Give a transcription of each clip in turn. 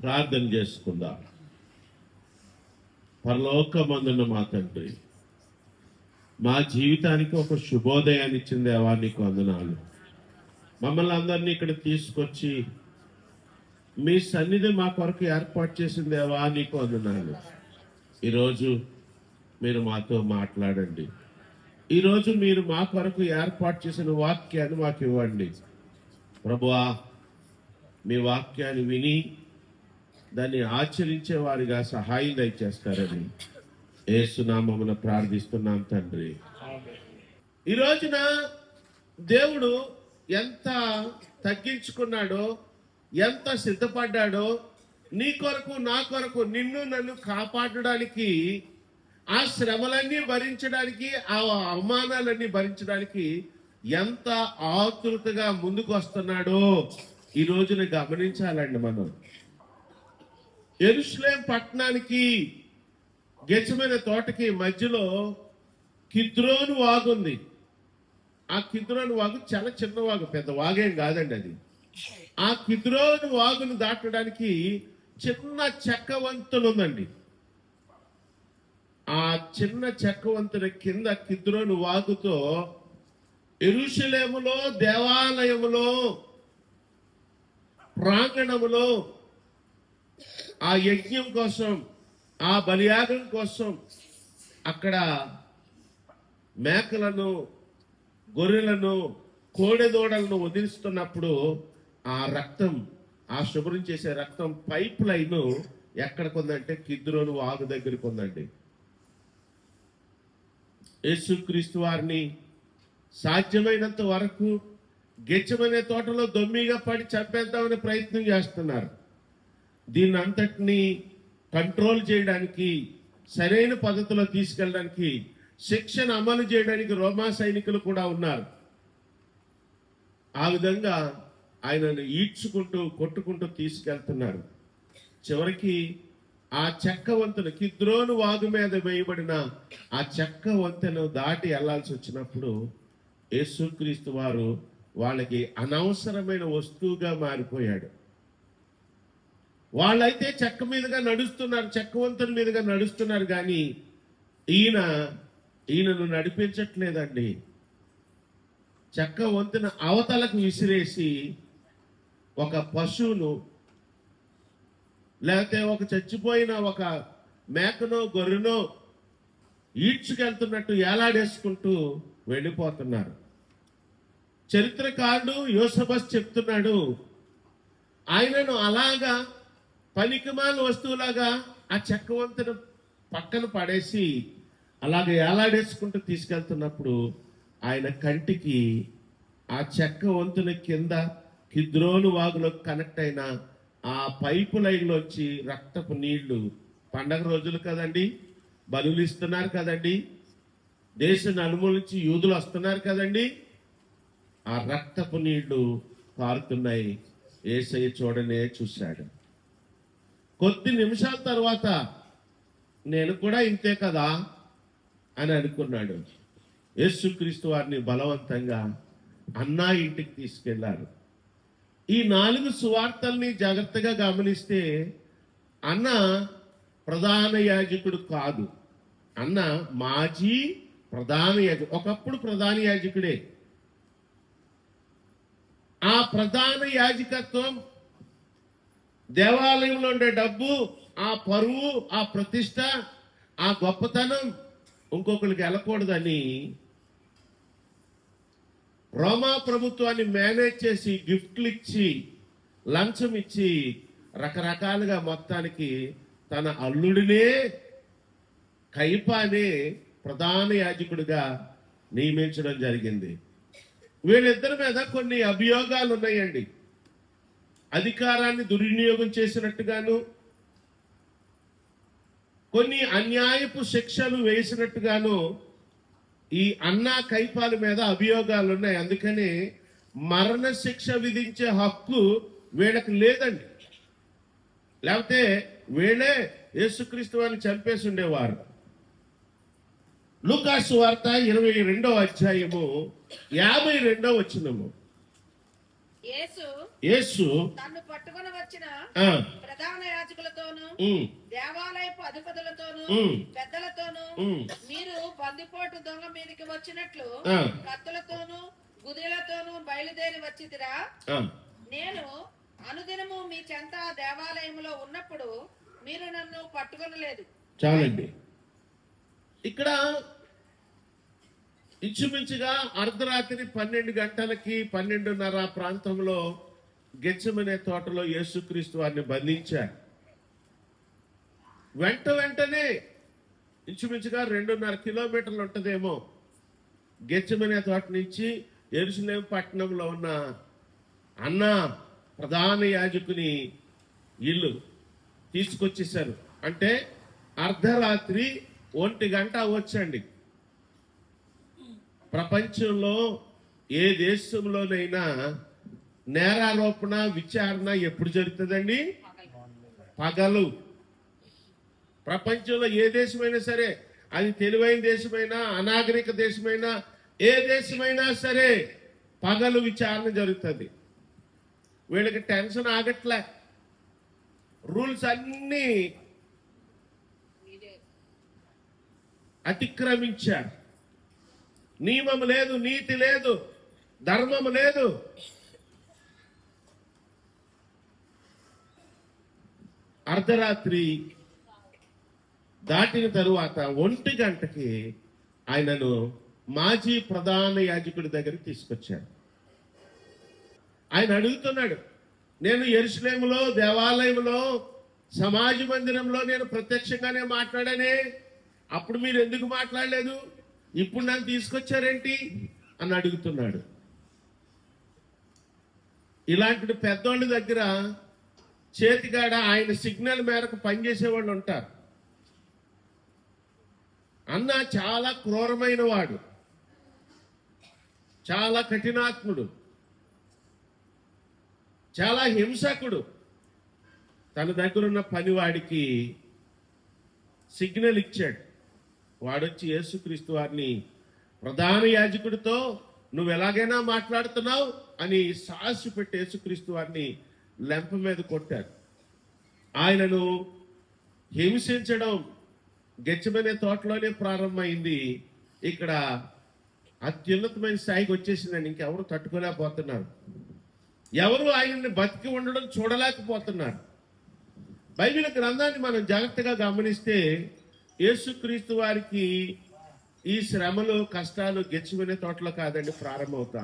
ప్రార్థన చేసుకుందాం. పరలోకమందున్న మా తండ్రి, మా జీవితానికి ఒక శుభోదయాన్ని ఇచ్చిన దేవా నీకు వందనాలు. మమ్మల్ని అందరినీ ఇక్కడ తీసుకొచ్చి మీ సన్నిధి మా కొరకు ఏర్పాటు చేసిన దేవా నీకు వందనాలు. ఈరోజు మీరు మాతో మాట్లాడండి. ఈరోజు మీరు మా కొరకు ఏర్పాటు చేసిన వాక్యాన్ని మాకు ఇవ్వండి ప్రభువా. మీ వాక్యాన్ని విని దాన్ని ఆచరించే వారిగా సహాయం దయచేస్తారని యేసునామమున ప్రార్థిస్తున్నాం తండ్రి. ఈ రోజున దేవుడు ఎంత తగ్గించుకున్నాడో, ఎంత సిద్ధపడ్డాడో, నీ కొరకు నా కొరకు నిన్ను నన్ను కాపాడడానికి, ఆ శ్రమలన్నీ భరించడానికి, ఆ అవమానాలన్నీ భరించడానికి ఎంత ఆతృతగా ముందుకు వస్తున్నాడో ఈ రోజున గమనించాలండి. మనం యెరూషలేము పట్టణానికి గెత్సేమనే తోటకి మధ్యలో కిద్రోను వాగుంది. ఆ కిద్రోను వాగు చాలా చిన్న వాగు, పెద్ద వాగేం కాదండి అది. ఆ కిద్రోను వాగును దాటడానికి చిన్న చెక్క వంతెన ఉందండి. ఆ చిన్న చెక్క వంతెన కింద కిద్రోను వాగుతో యెరూషలేములో దేవాలయములో ప్రాంగణములో ఆ యజ్ఞం కోసం, ఆ బలియాగం కోసం అక్కడ మేకలను, గొర్రెలను, కోడెదోడలను వదిలిస్తున్నప్పుడు ఆ రక్తం, ఆ శుభ్రం చేసే రక్తం పైప్ లైన్ ఎక్కడికి ఉందంటే కిద్రోను వాగు దగ్గరికి ఉందండి. యేసుక్రీస్తు వారిని సాధ్యమైనంత వరకు గెత్సేమనే తోటలో దొమ్మిగా పడి చంపేద్దామనే ప్రయత్నం చేస్తున్నారు. దీన్ని అంతటినీ కంట్రోల్ చేయడానికి, సరైన పద్ధతిలో తీసుకెళ్ళడానికి, శిక్షణ అమలు చేయడానికి రోమా సైనికులు కూడా ఉన్నారు. ఆ విధంగా ఆయనను ఈడ్చుకుంటూ కొట్టుకుంటూ తీసుకెళ్తున్నారు. చివరికి ఆ చెక్క వంతెన, కిద్రోను వాగు మీద వేయబడిన ఆ చెక్క వంతెను దాటి వెళ్లాల్సి వచ్చినప్పుడు యేసుక్రీస్తు వారు వాళ్ళకి అనవసరమైన వస్తువుగా మారిపోయాడు. వాళ్ళైతే చెక్క మీదుగా నడుస్తున్నారు, చెక్క వంతెన మీదుగా నడుస్తున్నారు, కానీ ఈయనను నడిపించట్లేదండి. చెక్క వంతెన అవతలకు విసిరేసి ఒక పశువును, లేకపోతే ఒక చచ్చిపోయిన ఒక మేకనో గొర్రెనో ఈడ్చుకెళ్తున్నట్టు ఏలాడేసుకుంటూ వెళ్ళిపోతున్నారు. చరిత్రకారుడు యోసబస్ చెప్తున్నాడు, ఆయనను అలాగా పనికిమాల వస్తువులాగా ఆ చెక్క వంతెన పక్కన పడేసి అలాగే ఏలాడేసుకుంటూ తీసుకెళ్తున్నప్పుడు ఆయన కంటికి ఆ చెక్క వంతెన కింద కిద్రోను వాగులో కనెక్ట్ అయిన ఆ పైపు లైన్లోంచి రక్తపు నీళ్లు, పండగ రోజులు కదండి, బలులు ఇస్తున్నారు కదండి, దేశ నలుమూల నుంచి యూదులు వస్తున్నారు కదండి, ఆ రక్తపు నీళ్లు కారుతున్నాయి. యేసయ్య చూడనే చూశాడు. కొద్ది నిమిషాల తర్వాత నేను కూడా ఇంతే కదా అని అనుకున్నాడు. యేసుక్రీస్తు వారిని బలవంతంగా అన్నా ఇంటికి తీసుకెళ్లారు. ఈ 4 సువార్తల్ని జాగ్రత్తగా గమనిస్తే అన్న ప్రధాన యాజకుడు కాదు, అన్న మాజీ ప్రధాన యాజకుడు. ఒకప్పుడు ప్రధాన యాజకుడే. ఆ ప్రధాన యాజకత్వం, దేవాలయంలో ఉండే డబ్బు, ఆ పరువు, ఆ ప్రతిష్ట, ఆ గొప్పతనం ఇంకొకరికి వెళ్ళకూడదని రోమా ప్రభుత్వాన్ని మేనేజ్ చేసి, గిఫ్ట్లు ఇచ్చి, లంచం ఇచ్చి, రకరకాలుగా మొత్తానికి తన అల్లుడినే, కైపానే ప్రధాన యాజకుడిగా నియమించడం జరిగింది. వీళ్ళిద్దరి మీద కొన్ని అభియోగాలు ఉన్నాయండి. అధికారాన్ని దుర్వినియోగం చేసినట్టుగాను, కొన్ని అన్యాయపు శిక్షలు వేసినట్టుగాను ఈ అన్నా కైపాల మీద అభియోగాలు ఉన్నాయి. అందుకని మరణ శిక్ష విధించే హక్కు వీళ్ళకి లేదండి. లేకపోతే వీళ్ళే యేసుక్రీస్తు వారిని చంపేసి ఉండేవారు. లూకా సువార్త 22వ అధ్యాయము 52వ వచనము. యేసు యేసు తన్ను పట్టుకొని వచ్చిన ప్రధాన ఉమ్, దేవాలయపు అధిపతులతోనూ ఉమ్, పెద్దలతోనూ ఉమ్. మీరు బందిపోటు దొంగ మీదకి వచ్చినట్లు ఆ, కత్తులతోనూ గుదిలతోనూ బయలుదేరి వచ్చిదిరా. ఆ. నేను అనుదినము మీ చెంత దేవాలయములో ఉన్నప్పుడు మీరు నన్ను పట్టుకొనలేదు. చాలండి. ఇక్కడ ఇంచుమించుగా అర్ధరాత్రి 12 గంటలకి 12:30 ప్రాంతంలో గెత్సెమనే తోటలో యేసుక్రీస్తు వారిని బంధించారు. వెంటనే ఇంచుమించుగా 2.5 కిలోమీటర్లు ఉంటుందేమో గెత్సెమనే తోట నుంచి యెరూషలేము పట్టణంలో ఉన్న అన్న ప్రధాన యాజకుని ఇల్లు తీసుకొచ్చేసారు. అంటే అర్ధరాత్రి 1 గంట వచ్చండి. ప్రపంచంలో ఏ దేశంలోనైనా నేరారోపణ విచారణ ఎప్పుడు జరుగుతుందండి? పగలు. ప్రపంచంలో ఏ దేశమైనా సరే, అది తెలివైన దేశమైనా అనాగరిక దేశమైనా ఏ దేశమైనా సరే పగలు విచారణ జరుగుతుంది. వీళ్ళకి టెన్షన్ ఆగట్లే. రూల్స్ అన్నీ అతిక్రమించారు. నియమం లేదు, నీతి లేదు, ధర్మం లేదు. అర్ధరాత్రి దాటిన తరువాత 1 గంటకి ఆయనను మాజీ ప్రధాన యాజకుడి దగ్గరికి తీసుకొచ్చారు. ఆయన అడుగుతున్నాడు, నేను యెరూషలేములో దేవాలయంలో సమాజ మందిరంలో నేను ప్రత్యక్షంగానే మాట్లాడానే, అప్పుడు మీరు ఎందుకు మాట్లాడలేదు? ఇప్పుడు నన్ను తీసుకొచ్చారేంటి అని అడుగుతున్నాడు. ఇలాంటి పెద్దోళ్ళ దగ్గర చేతికాడ ఆయన సిగ్నల్ మేరకు పనిచేసేవాళ్ళు ఉంటారు. అన్న చాలా క్రూరమైన వాడు, చాలా కఠినాత్ముడు, చాలా హింసకుడు. తన దగ్గరున్న పనివాడికి సిగ్నల్ ఇచ్చాడు. వాడొచ్చి యేసుక్రీస్తు వారిని ప్రధాన యాజకుడితో నువ్వు ఎలాగైనా మాట్లాడుతున్నావు అని సాహసి పెట్టి యేసుక్రీస్తు వారిని లెంప మీద కొట్టారు. ఆయనను హింసించడం గెత్సెమనే తోటలోనే ప్రారంభమైంది. ఇక్కడ అత్యున్నతమైన స్థాయికి వచ్చేసిందండి. ఇంకెవరు తట్టుకోలేకపోతున్నారు. ఎవరు ఆయనని బతికి ఉండడం చూడలేకపోతున్నారు. బైబిల్ గ్రంథాన్ని మనం జాగ్రత్తగా గమనిస్తే యేసుక్రీస్తు వారికి ఈ శ్రమలు కష్టాలు గెత్సెమనే తోటలో కాదండి ప్రారంభమవుతా.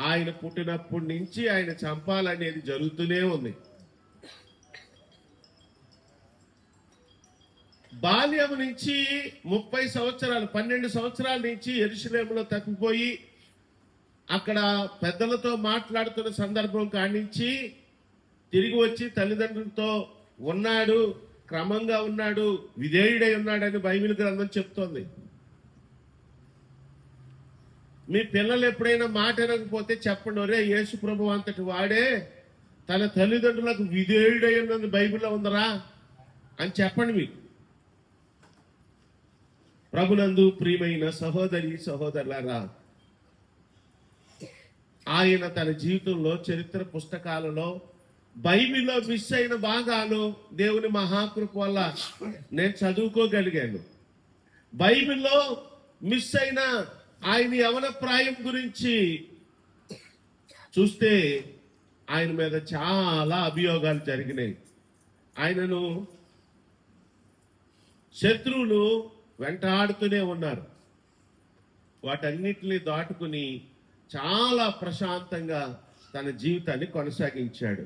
ఆయన పుట్టినప్పటి నుంచి ఆయన చంపాలనేది జరుగుతూనే ఉంది. బాల్యం నుంచి 30 సంవత్సరాలు 12 సంవత్సరాల నుంచి యెరూషలేములో తప్పిపోయి అక్కడ పెద్దలతో మాట్లాడుతున్న సందర్భం కానించి తిరిగి వచ్చి తల్లిదండ్రులతో ఉన్నాడు, క్రమంగా ఉన్నాడు, విధేయుడై ఉన్నాడని బైబిల్ గ్రంథం చెప్తోంది. మీ పిల్లలు ఎప్పుడైనా మాట వినకపోతే చెప్పండి, ఒరే యేసు ప్రభు అంతటి వాడే తన తల్లిదండ్రులకు విధేయుడై ఉన్నది బైబిల్లో ఉందరా అని చెప్పండి. మీకు ప్రభునందు ప్రియమైన సహోదరి సహోదరులారా, ఆయన తన జీవితంలో చరిత్ర పుస్తకాలలో బైబిల్లో మిస్ అయిన భాగాలు దేవుని మహాకృప వల్ల నేను చదువుకోగలిగాను. బైబిల్లో మిస్ అయిన ఆయన యవన ప్రాయం గురించి చూస్తే ఆయన మీద చాలా అభియోగాలు జరిగినాయి. ఆయనను శత్రువులు వెంటాడుతూనే ఉన్నారు. వాటన్నిటిని దాటుకుని చాలా ప్రశాంతంగా తన జీవితాన్ని కొనసాగించాడు.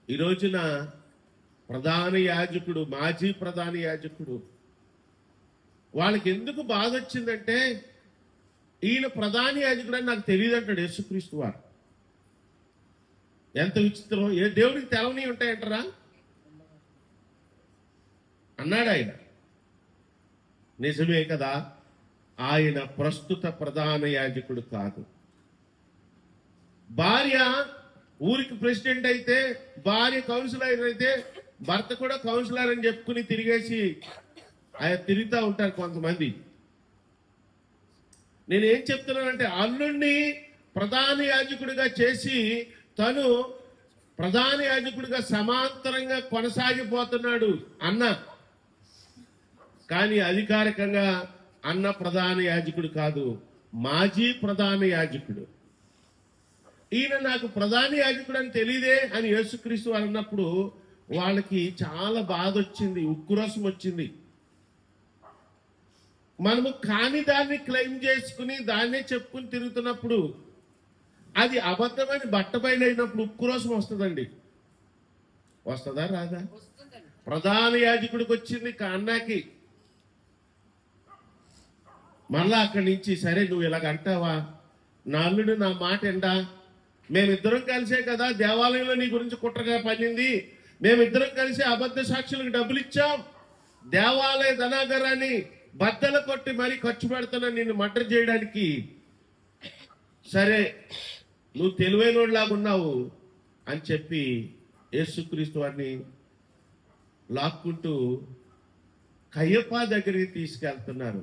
ఈ రోజున ప్రధాన యాజకుడు, మాజీ ప్రధాన యాజకుడు, వాళ్ళకి ఎందుకు బాధ వచ్చిందంటే ఈయన ప్రధాన యాజకుడు అని నాకు తెలియదు అంటాడు యేసుక్రీస్తు వారు. ఎంత విచిత్రం! ఏ దేవుడికి తెలవని ఉంటాయంటారా అన్నాడు ఆయన. నిజమే కదా, ఆయన ప్రస్తుత ప్రధాన యాజకుడు కాదు. భార్య ఊరికి ప్రెసిడెంట్ అయితే, భార్య కౌన్సిలర్ అయితే, భర్త కూడా కౌన్సిలర్ అని చెప్పుకుని తిరిగేసి ఆయన తిరుగుతూ ఉంటారు కొంతమంది. నేనేం చెప్తున్నానంటే అల్లుడిని ప్రధాన యాజకుడిగా చేసి తను ప్రధాన యాజకుడిగా సమాంతరంగా కొనసాగిపోతున్నాడు అన్న. కానీ అధికారికంగా అన్న ప్రధాన యాజకుడు కాదు, మాజీ ప్రధాన యాజకుడు. ఈయన నాకు ప్రధాన యాజకుడు అని తెలియదే అని యేసుక్రీస్తు అన్నప్పుడు వాళ్ళకి చాలా బాధ వచ్చింది, ఉక్రోషం వచ్చింది. మనము కాని దాన్ని క్లెయిమ్ చేసుకుని దాన్నే చెప్పుకుని తిరుగుతున్నప్పుడు అది అబద్ధమని బట్టబయలైనప్పుడు ఉక్రోషం వస్తుందండి. వస్తుందా రాదా? వస్తుందండి. ప్రధాన యాజకుడికి వచ్చింది అన్నకి. మళ్ళా అక్కడి నుంచి సరే నువ్వు ఇలాగ అంటావా, నా అల్లుడు నా మాట ఎండా, మేమిద్దరం కలిసే కదా దేవాలయంలో నీ గురించి కుట్రగా పడింది, మేమిద్దరం కలిసి అబద్ధ సాక్షులకు డబ్బులు ఇచ్చాం, దేవాలయ ధనాగారాన్ని బద్దలు కొట్టి మరీ ఖర్చు పెడుతున్నా నిన్ను మర్డర్ చేయడానికి. సరే నువ్వు తెలివైనోడిలాగా ఉన్నావు అని చెప్పి యేసుక్రీస్తు వారిని లాక్కుంటూ కయ్యప్ప దగ్గరికి తీసుకెళ్తున్నారు.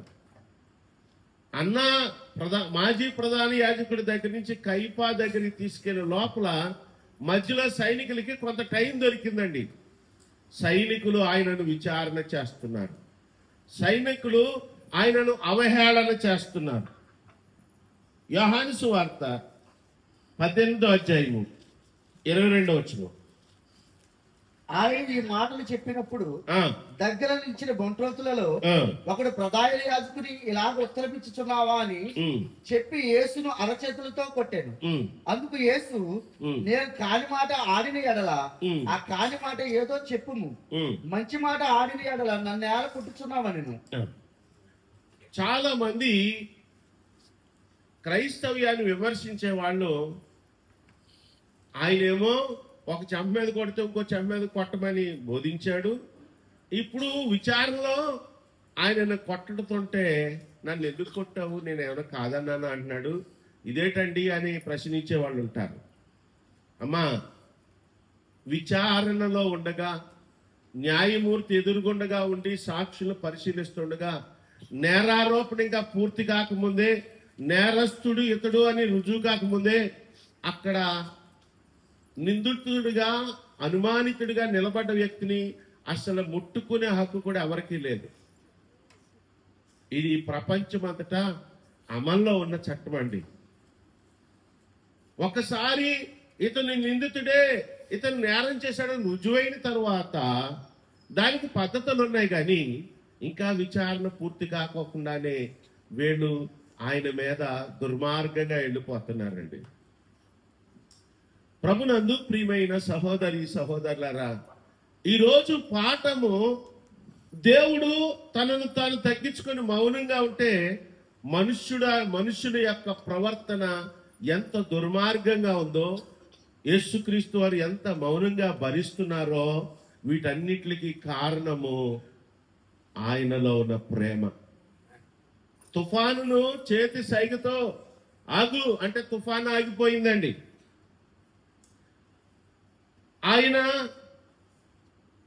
అన్న మాజీ ప్రధాన యాజకుడి దగ్గర నుంచి కయ్యప్ప దగ్గరికి తీసుకెళ్లే లోపల మధ్యలో సైనికులకి కొంత టైం దొరికిందండి. సైనికులు ఆయనను విచారణ చేస్తున్నారు, సైనికులు ఆయనను అవహేళన చేస్తున్నారు. యోహాను సువార్త 18వ అధ్యాయము 22వ వచనం. ఆయన ఈ మాటలు చెప్పినప్పుడు దగ్గర నిలిచిన బంట్రోతులలో ఒకడు ప్రధాన యాజకుని ఇలాగ ఉత్తరమిచ్చుచున్నావా అని చెప్పి యేసును అరచేతులతో కొట్టాను. అందుకు యేసు, నేను కాని మాట ఆడిన ఎడల ఆ కాని మాట ఏదో చెప్పుము, మంచి మాట ఆడిన ఎడల నన్ను ఎలా కొట్టుచున్నావని. చాలా మంది క్రైస్తవ్యాన్ని విమర్శించే వాళ్ళు ఆయనేమో ఒక చెంప మీద కొడితే ఇంకో చెంప మీద కొట్టమని బోధించాడు. ఇప్పుడు విచారణలో ఆయన కొట్టడుతుంటే నన్ను ఎందుకు కొట్టావు, నేను ఏమైనా కాదన్నాను అంటున్నాడు, ఇదేటండి అని ప్రశ్నించే వాళ్ళు ఉంటారు. అమ్మా, విచారణలో ఉండగా న్యాయమూర్తి ఎదురుగుండగా ఉండి సాక్షులు పరిశీలిస్తుండగా నేరారోపణ ఇంకా పూర్తి కాకముందే, నేరస్తుడు ఇతడు అని రుజువు కాకముందే అక్కడ నిందితుడిగా అనుమానితుడిగా నిలబడ్డ వ్యక్తిని అసలు ముట్టుకునే హక్కు కూడా ఎవరికీ లేదు. ఇది ప్రపంచమంతటా అమల్లో ఉన్న చట్టం అండి. ఒకసారి ఇతను నిందితుడే, ఇతను నేరం చేశాడని రుజువైన తర్వాత దానికి పద్ధతులు ఉన్నాయి, కానీ ఇంకా విచారణ పూర్తి కాకోకుండానే వీళ్ళు ఆయన మీద దుర్మార్గంగా వెళ్ళిపోతున్నారండి. ప్రభునందు ప్రియమైన సహోదరి సహోదరులారా, ఈరోజు పాఠము దేవుడు తనను తాను తగ్గించుకొని మౌనంగా ఉంటే మనుష్యుడి యొక్క ప్రవర్తన ఎంత దుర్మార్గంగా ఉందో, యేసుక్రీస్తు వారు ఎంత మౌనంగా భరిస్తున్నారో వీటన్నిటికి కారణము ఆయనలో ఉన్న ప్రేమ. తుఫానును చేతి సైగతో ఆగు అంటే తుఫాను ఆగిపోయిందండి. ఆయన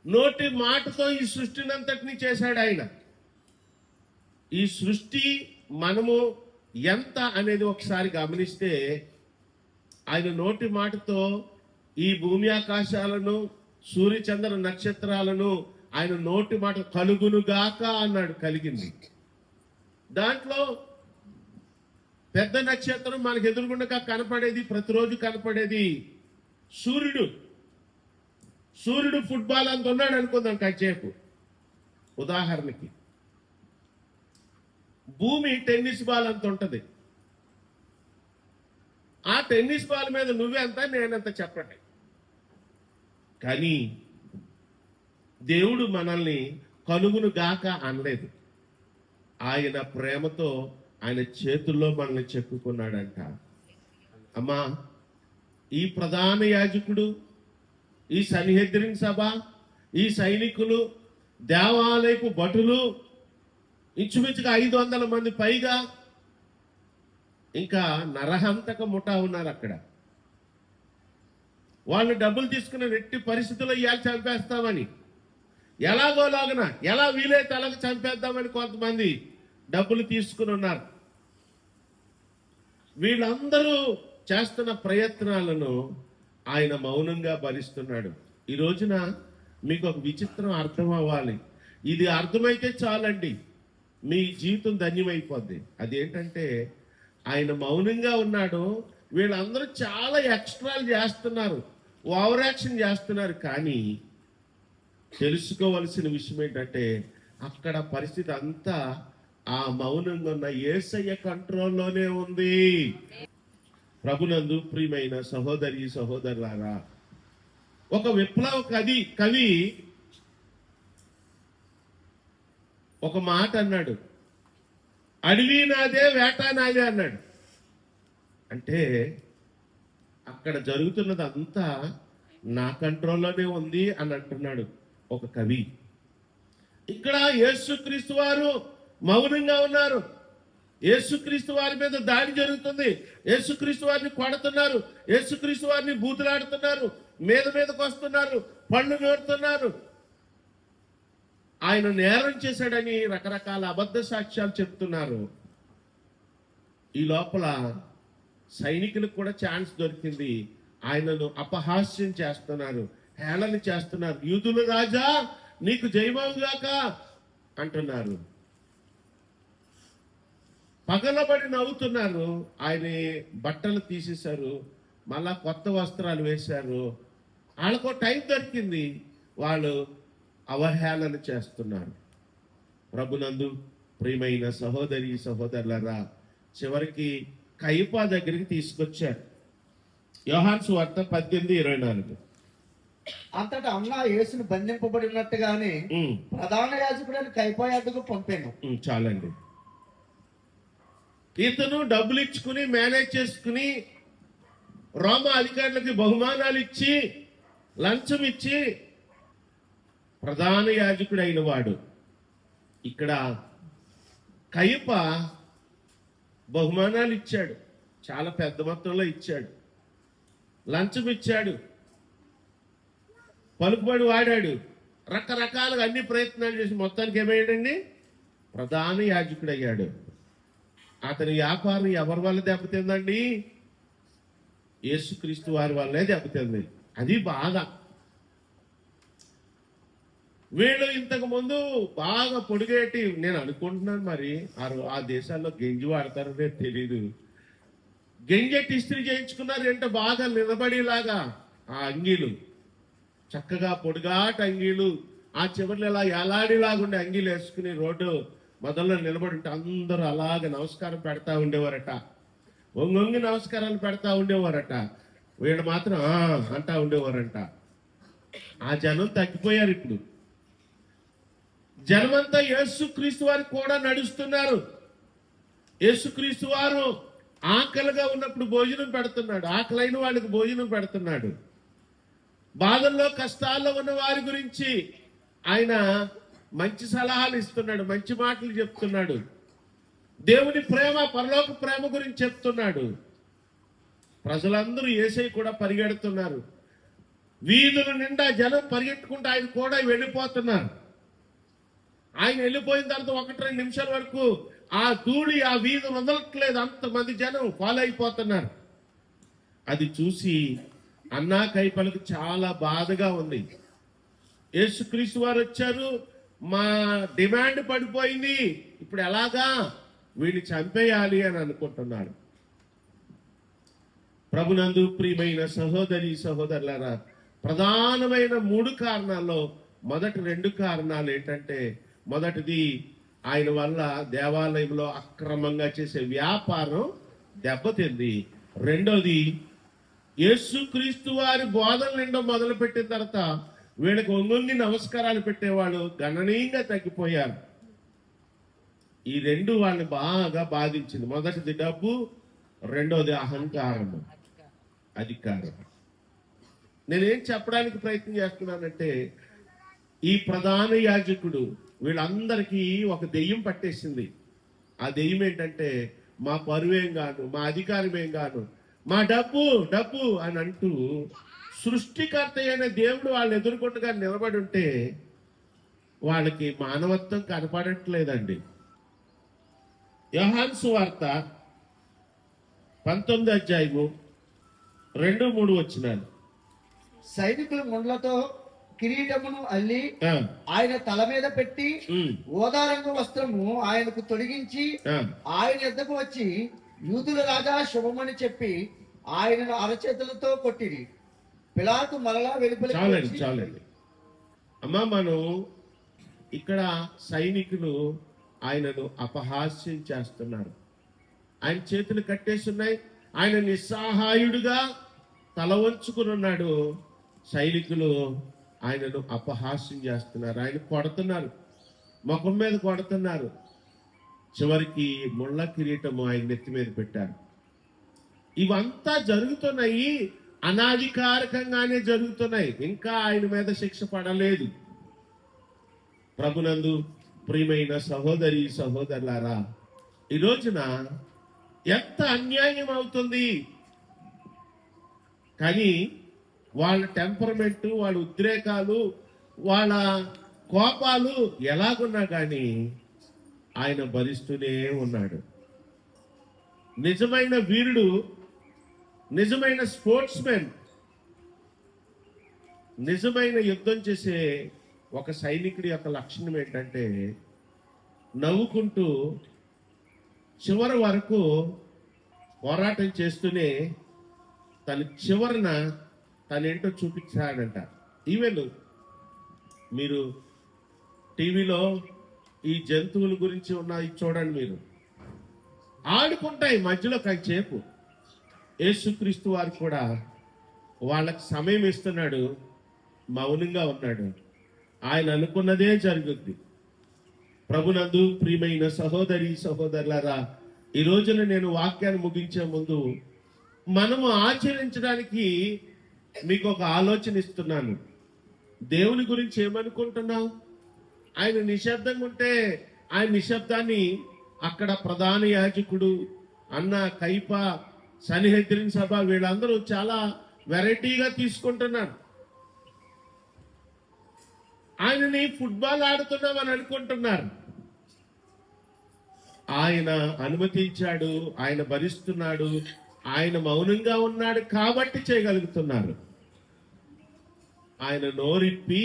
నోటి మాటతో ఈ సృష్టినంతటినీ చేశాడు. ఆయన ఈ సృష్టి మనము ఎంత అనేది ఒకసారి గమనిస్తే ఆయన నోటి మాటతో ఈ భూమి ఆకాశాలను సూర్యచంద్ర నక్షత్రాలను ఆయన నోటి మాట కలుగునుగాక అన్నాడు, కలిగింది. దాంట్లో పెద్ద నక్షత్రం మనకు ఎదురుగుండగా కనపడేది, ప్రతిరోజు కనపడేది సూర్యుడు. సూర్యుడు ఫుట్బాల్ అంత ఉన్నాడు అనుకుందాం కాసేపు ఉదాహరణకి. భూమి టెన్నిస్ బాల్ అంత ఉంటది. ఆ టెన్నిస్ బాల్ మీద నువ్వెంత నేనంత చెప్పండి. కానీ దేవుడు మనల్ని కలుగును గాక అనలేదు. ఆయన ప్రేమతో ఆయన చేతుల్లో మనల్ని చెక్కుకున్నాడంట. అమ్మా, ఈ ప్రధాన యాజకుడు, ఈ సన్హెద్రిన్ సభ, ఈ సైనికులు, దేవాలయపు భటులు, ఇంచుమించుగా 500 మంది పైగా, ఇంకా నరహంతక ముఠా ఉన్నారు అక్కడ. వాళ్ళు డబ్బులు తీసుకున్న ఎట్టి పరిస్థితుల్లో ఇవాళ చంపేస్తామని, ఎలాగోలాగన ఎలా వీలైతే అలాగ చంపేద్దామని కొంతమంది డబ్బులు తీసుకుని ఉన్నారు. వీళ్ళందరూ చేస్తున్న ప్రయత్నాలను ఆయన మౌనంగా భరిస్తున్నాడు. ఈ రోజున మీకు ఒక విచిత్రం అర్థం అవ్వాలి. ఇది అర్థమైతే చాలండి, మీ జీవితం ధన్యమైపోద్ది. అదేంటంటే ఆయన మౌనంగా ఉన్నాడు, వీళ్ళందరూ చాలా ఎక్స్ట్రాలు చేస్తున్నారు, ఓవర్ యాక్షన్ చేస్తున్నారు. కానీ తెలుసుకోవలసిన విషయం ఏంటంటే అక్కడ పరిస్థితి అంతా ఆ మౌనంగా ఉన్న యేసయ్య కంట్రోల్లోనే ఉంది. ప్రభునందు ప్రియమైన సహోదరి సహోదరులారా, ఒక విప్లవ కవి ఒక మాట అన్నాడు, అడవి నాదే వేట నాదే అన్నాడు. అంటే అక్కడ జరుగుతున్నది అంతా నా కంట్రోల్లోనే ఉంది అని అంటున్నాడు ఒక కవి. ఇక్కడ యేసుక్రీస్తు వారు మౌనంగా ఉన్నారు. యేసుక్రీస్తు వారి మీద దాడి జరుగుతుంది, యేసుక్రీస్తు వారిని కొడుతున్నారు, యేసుక్రీస్తు వారిని బూతులాడుతున్నారు, మీదకు వస్తున్నారు, పళ్ళు నూరుతున్నారు. ఆయన నేరం చేశాడని రకరకాల అబద్ధ సాక్ష్యాలు చెప్తున్నారు. ఈ లోపల సైనికులకు కూడా ఛాన్స్ దొరికింది, ఆయనను అపహాస్యం చేస్తున్నారు, హేళన చేస్తున్నారు. యూదుల రాజా నీకు జయమవుగాక అంటున్నారు, పగలబడి నవ్వుతున్నారు. ఆయన బట్టలు తీసేశారు, మళ్ళా కొత్త వస్త్రాలు వేశారు. వాళ్ళకు టైం దొరికింది, వాళ్ళు అవహేళన చేస్తున్నారు. ప్రభునందు ప్రియమైన సహోదరి సహోదరులారా, చివరికి కయప దగ్గరికి తీసుకొచ్చారు. యోహాను సువార్త 18:24. అంతటా అన్న యేసును బంధింపబడినట్టుగానే ప్రధాన యాజకుడైన కయప యొద్దకు పంపాను. చాలండి. ఇతను డబ్బులు ఇచ్చుకుని మేనేజ్ చేసుకుని రోమా అధికారులకి బహుమానాలు ఇచ్చి లంచం ఇచ్చి ప్రధాన యాజకుడు అయిన వాడు. ఇక్కడ కయప బహుమానాలు ఇచ్చాడు, చాలా పెద్ద మొత్తంలో ఇచ్చాడు, లంచం ఇచ్చాడు, పలుకుబడి వాడాడు, రకరకాలుగా అన్ని ప్రయత్నాలు చేసి మొత్తానికి ఏమయ్యాడండి, ప్రధాన యాజకుడు అయ్యాడు. అతని వ్యాపారం ఎవరి వల్ల దెబ్బతిందండి? యేసుక్రీస్తు వారి వల్లే దెబ్బతింది. అది బాధ. వీళ్ళు ఇంతకు ముందు బాగా పొడిగేటి, నేను అనుకుంటున్నాను మరి ఆ దేశాల్లో గెంజి వాడతారనే తెలీదు, గెంజెట్టి ఇస్త్రీ చేయించుకున్నారు ఏంటో బాగా నిలబడేలాగా. ఆ అంగీలు చక్కగా పొడిగాట అంగీలు, ఆ చివరిలో ఇలా ఎలాడిలాగుండే అంగీలు వేసుకుని రోడ్డు మొదల్లో నిలబడి ఉంటే అందరూ అలాగ నమస్కారం పెడతా ఉండేవారట, ఒంగొంగి నమస్కారాలు పెడతా ఉండేవారట. వీళ్ళు మాత్రం అంటా ఉండేవారంట. ఆ జనం తగ్గిపోయారు. ఇప్పుడు జనమంతా యేసుక్రీస్తు వారికి కూడా నడుస్తున్నారు. యేసుక్రీస్తు వారు ఆకలిగా ఉన్నప్పుడు భోజనం పెడుతున్నాడు, ఆకలైన వాళ్ళకి భోజనం పెడుతున్నాడు. బాధల్లో కష్టాల్లో ఉన్న వారి గురించి ఆయన మంచి సలహాలు ఇస్తున్నాడు, మంచి మాటలు చెప్తున్నాడు, దేవుని ప్రేమ పరలోక ప్రేమ గురించి చెప్తున్నాడు. ప్రజలందరూ యేసయ్య కూడా పరిగెడుతున్నారు, వీధుల నిండా జనం పరిగెట్టుకుంటూ ఆయన కూడా వెళ్ళిపోతున్నారు. ఆయన వెళ్ళిపోయిన తర్వాత 1-2 నిమిషాల వరకు ఆ ధూళి ఆ వీధి వదలట్లేదు, అంతమంది జనం ఫాలో అయిపోతున్నారు. అది చూసి అన్నా కైపలకు చాలా బాధగా ఉంది. యేసుక్రీస్తు వారు వచ్చారు, మా డిమాండ్ పడిపోయింది, ఇప్పుడు ఎలాగా, వీడిని చంపేయాలి అని అనుకుంటున్నారు. ప్రభునందు ప్రియమైన సహోదరి సహోదరులారా, ప్రధానమైన 3 కారణాల్లో మొదటి 2 కారణాలు ఏంటంటే, మొదటిది ఆయన వల్ల దేవాలయంలో అక్రమంగా చేసే వ్యాపారం దెబ్బతింది. రెండోది యేసుక్రీస్తు వారి బోధనలు నిండా మొదలు పెట్టిన తర్వాత వీళ్ళకి ఒంగొంగి నమస్కారాలు పెట్టేవాళ్ళు గణనీయంగా తగ్గిపోయారు. ఈ 2 వాళ్ళని బాగా బాధించింది. మొదటిది డబ్బు, రెండోది అహంకారము, అధికారం. నేనేం చెప్పడానికి ప్రయత్నం చేస్తున్నానంటే, ఈ ప్రధాన యాజకుడు వీళ్ళందరికీ ఒక దెయ్యం పట్టేసింది. ఆ దెయ్యం ఏంటంటే, మా పరువేం గాను, మా అధికారమేం గాను, మా డబ్బు డబ్బు అని అంటూ సృష్టికర్త అయిన దేవుడు వాళ్ళు ఎదుర్కొండగా నిలబడి ఉంటే వాళ్ళకి మానవత్వం కనపడట్లేదండి. యోహాను సువార్త 19 అధ్యాయము 2-3 వచనాలు. సైనికులు ముండ్లతో కిరీటమును అల్లి ఆ, ఆయన తల మీద పెట్టి ఉమ్, ఓదారంగ వస్త్రము ఆయనకు తొడిగించి ఆ. ఆయన ఎద్దకు వచ్చి యూదుల రాజా శుభమని చెప్పి ఆయనను అరచేతులతో కొట్టిరి. పిలాతు మరలా వెలుపలికి చాలండి వచ్చి, చాలండి అమ్మా, మనం ఇక్కడ సైనికులు ఆయనను అపహాస్యం చేస్తున్నారు. ఆయన చేతులు కట్టేసి ఉన్నాయి, ఆయన నిస్సహాయుడుగా తల వంచుకుని ఉన్నాడు. సైనికులు ఆయనను అపహాస్యం చేస్తున్నారు, ఆయన కొడుతున్నారు, ముఖం మీద కొడుతున్నారు. చివరికి ముళ్ళ కిరీటము ఆయన నెత్తి మీద పెట్టారు. ఇవంతా జరుగుతున్నాయి, అనాధికారికంగానే జరుగుతున్నాయి, ఇంకా ఆయన మీద శిక్ష పడలేదు. ప్రభునందు ప్రియమైన సహోదరి సహోదరులారా, ఈ రోజున ఎంత అన్యాయం అవుతుంది. కానీ వాళ్ళ టెంపరమెంట్, వాళ్ళ ఉద్రేకాలు, వాళ్ళ కోపాలు ఎలాగున్నా కానీ ఆయన భరిస్తూనే ఉన్నాడు. నిజమైన వీరుడు, నిజమైన స్పోర్ట్స్ మెన్, నిజమైన యుద్ధం చేసే ఒక సైనికుడి యొక్క లక్షణం ఏంటంటే నవ్వుకుంటూ చివరి వరకు పోరాటం చేస్తూనే తన చివరన తనేంటో చూపించాడంట. ఈవెన్ మీరు టీవీలో ఈ జంతువుల గురించి ఉన్నాయి చూడండి, మీరు ఆడుకుంటాయి మధ్యలో కాసేపు. యేసుక్రీస్తు వారు కూడా వాళ్ళకి సమయం ఇస్తున్నాడు, మౌనంగా ఉన్నాడు. ఆయన అనుకున్నదే జరుగుద్ది. ప్రభునందు ప్రియమైన సహోదరి సహోదరులారా, ఈ రోజున నేను వాక్యాన్ని ముగించే ముందు మనము ఆచరించడానికి మీకు ఒక ఆలోచన ఇస్తున్నాను. దేవుని గురించి ఏమనుకుంటున్నావు? ఆయన నిశ్శబ్దంగా ఉంటే ఆయన నిశ్శబ్దాన్ని అక్కడ ప్రధాన యాజకుడు అన్న కైప, సన్హెద్రిన్ సభ వీళ్ళందరూ చాలా వెరైటీగా తీసుకుంటున్నారు. ఆయనని ఫుట్బాల్ ఆడుతున్నామని అనుకుంటున్నారు. ఆయన అనుమతించాడు, ఆయన భరిస్తున్నాడు, ఆయన మౌనంగా ఉన్నాడు కాబట్టి చేయగలుగుతున్నారు. ఆయన నోరిప్పి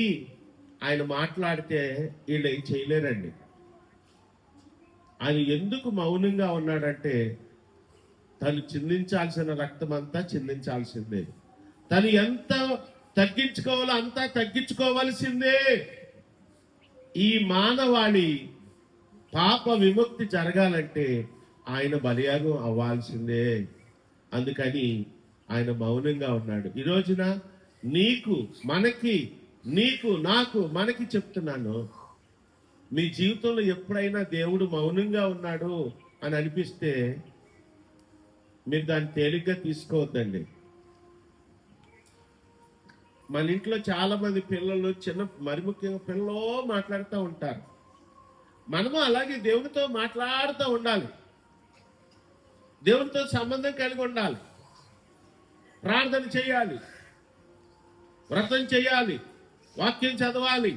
ఆయన మాట్లాడితే వీళ్ళు ఏం చేయలేరండి. ఆయన ఎందుకు మౌనంగా ఉన్నాడంటే తను చిందించాల్సిన రక్తం అంతా చిందించాల్సిందే, తను ఎంత తగ్గించుకోవాలో అంతా తగ్గించుకోవాల్సిందే. ఈ మానవాళి పాప విముక్తి జరగాలంటే ఆయన బలియాగం అవ్వాల్సిందే. అందుకని ఆయన మౌనంగా ఉన్నాడు. ఈ రోజున నీకు, మనకి, నీకు, నాకు, మనకి చెప్తున్నాను, మీ జీవితంలో ఎప్పుడైనా దేవుడు మౌనంగా ఉన్నాడు అని అనిపిస్తే మీరు దాన్ని తేలిగ్గా తీసుకోవద్దండి. మన ఇంట్లో చాలా మంది పిల్లలు, మరి ముఖ్యంగా పిల్లలు మాట్లాడుతూ ఉంటారు. మనము అలాగే దేవునితో మాట్లాడుతూ ఉండాలి, దేవునితో సంబంధం కలిగి ఉండాలి, ప్రార్థన చేయాలి, వ్రతం చేయాలి, వాక్యం చదవాలి.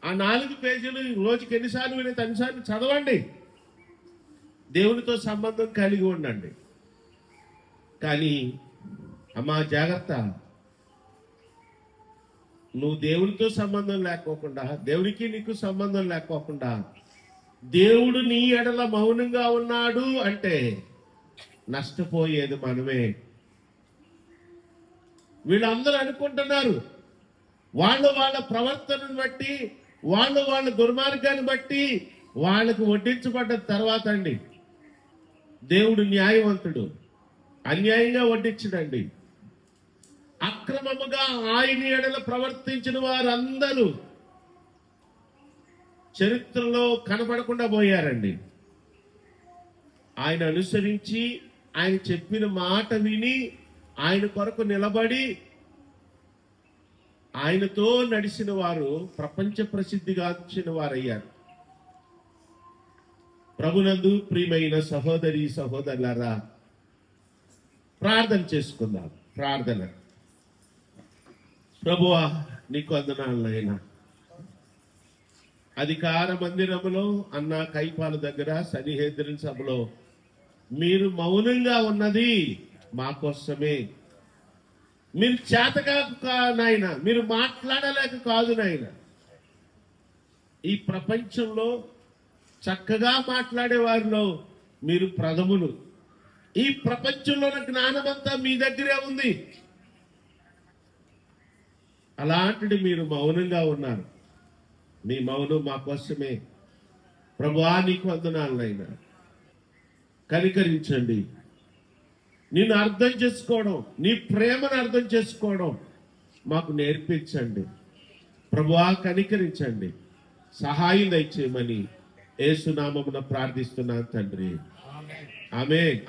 ఆ 4 పేజీలు రోజుకి ఎన్నిసార్లు వినేది అన్నిసార్లు చదవండి, దేవునితో సంబంధం కలిగి ఉండండి. కానీ అమ్మా జాగ్రత్త, నువ్వు దేవునితో సంబంధం లేకోకుండా, దేవునికి నీకు సంబంధం లేకోకుండా దేవుడు నీ ఎడల మౌనంగా ఉన్నాడు అంటే నష్టపోయేది మనమే. వీళ్ళందరూ అనుకుంటున్నారు, వాళ్ళ ప్రవర్తనను బట్టి, వాళ్ళ దుర్మార్గాన్ని బట్టి వాళ్ళకు వడ్డించబడ్డ తర్వాత అండి దేవుడు న్యాయవంతుడు. అన్యాయంగా వడ్డించడండి. అక్రమముగా ఆయన ఎడల ప్రవర్తించిన వారందరూ చరిత్రలో కనపడకుండా పోయారండి. ఆయన అనుసరించి, ఆయన చెప్పిన మాట విని, ఆయన కొరకు నిలబడి ఆయనతో నడిచిన వారు ప్రపంచ ప్రసిద్ధిగాంచిన వారయ్యారు. ప్రభునందు ప్రియమైన సహోదరి సహోదరులారా, ప్రార్థన చేసుకుందాం. ప్రార్థన. ప్రభువా, నీకు వందనాలైనా, అధికార మందిరములో అన్న కైపాల దగ్గర సన్హెద్రిన్ సభలో మీరు మౌనంగా ఉన్నది మా కోసమే. మీరు చేతకాక నాయన, మీరు మాట్లాడలేక కాదు నాయన. ఈ ప్రపంచంలో చక్కగా మాట్లాడే వారిలో మీరు ప్రథములు. ఈ ప్రపంచంలో జ్ఞానమంతా మీ దగ్గరే ఉంది. అలాంటిది మీరు మౌనంగా ఉన్నారు. మీ మౌనం మా కోసమే. ప్రభువా నీకు వందనాలనైనా, కనికరించండి. నిన్ను అర్థం చేసుకోవడం, నీ ప్రేమను అర్థం చేసుకోవడం మాకు నేర్పించండి. ప్రభువా కనికరించండి, సహాయం దయచేయమని యేసు నామమున ప్రార్థిస్తున్నాను తండ్రి. ఆమేన్.